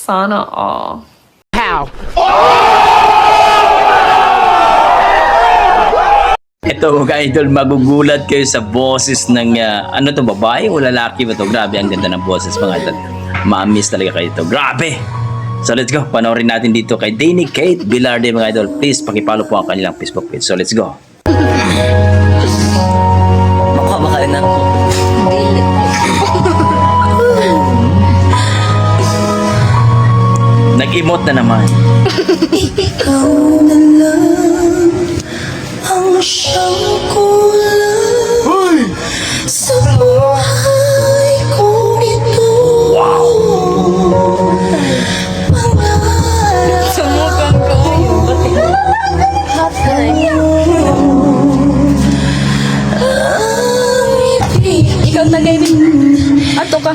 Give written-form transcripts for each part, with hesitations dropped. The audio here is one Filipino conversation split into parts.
Sana all. How? Ito mga idol, magugulat kayo sa boses ng ano to, babae o lalaki ba to? Grabe, ang ganda ng boses mga idol. Ma-miss talaga kayo ito. Grabe! So let's go. Panoorin natin dito kay Danny Kate Velarde mga idol. Please pakipollow po ang kanilang Facebook page. So let's go. Mukha ba kayo na? Nag-emote na naman. Ikaw na lang ang siyang kulang sa buhay ko ito. Wow! Pangarap Sumugang ko. ang ibig. Ikaw tagay ato ka.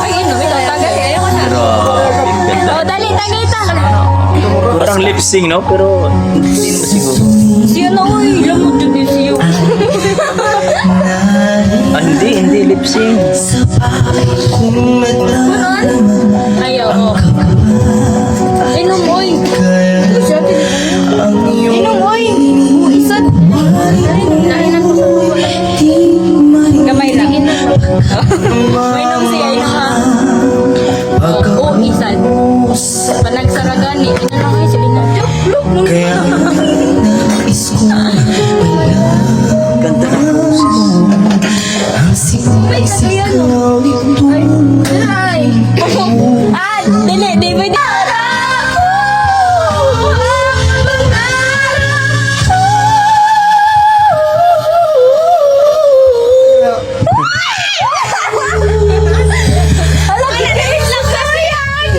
Ay, ino, ikaw tagay. Ayaw ko na. Grabe, ang ganda. Oh, dali, tagay ta. Parang lip sync, no? Pero hindi mo siguro. Siya na, uy. Lamot yun din siya. Ah, hindi lip sync. Sa bahay kong nagdalaman Ayaw, oh. Inom, uy. ang iyong Inom, uy. Isat. Nahinan ko sa tuwa. di may Gamay lang. May nung siya, inom ha. Oo, isat. Panagsaragani. Ina lang ay sila na. kaya nais ko Ganda ng boses. ang sigaw ito. Ay! Ah! Dili! Di ba di? Alam, kiniis lang kasi yan!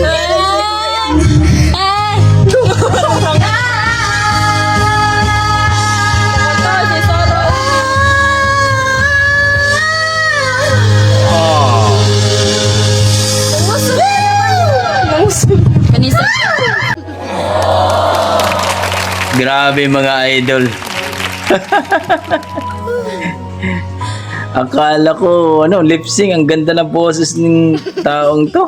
Kanisa. Grabe mga idol. Akala ko, lip sync. Ang ganda ng boses ng taong to.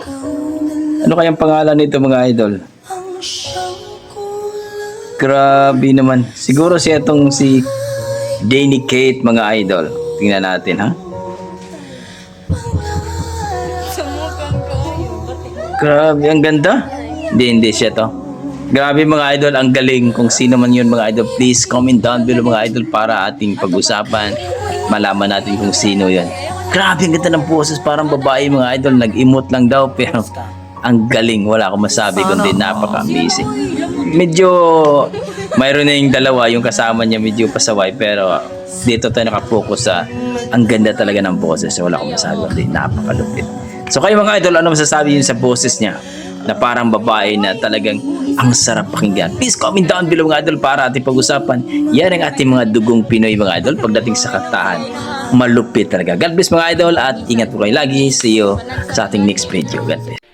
Ano kayang pangalan nito mga idol? Grabe naman. Siguro siya itong si Danny Kate mga idol. Tingnan natin ha. Grabe, ang ganda. Hindi siya to. Grabe mga idol, ang galing. Kung sino man yun mga idol, please comment down below mga idol para ating pag-usapan. Malaman natin kung sino yun. Grabe, ang ganda ng boses. Parang babae mga idol. Nag-emote lang daw pero ang galing. Wala akong masabi kundi napaka-amazing. Medyo mayroon na yung dalawa. Yung kasama niya medyo pasaway pero dito tayo nakapokus sa ang ganda talaga ng boses. Wala akong masabi kundi napakalupit. So kayo mga idol, ano masasabi yun sa boses niya? Na parang babae na talagang ang sarap pakinggan. Please comment down below mga idol para ating pag-usapan. Yan ang ating mga dugong Pinoy mga idol pagdating sa kantahan. Malupit talaga. God bless mga idol at ingat po kayo lagi. See you sa ating next video. God bless.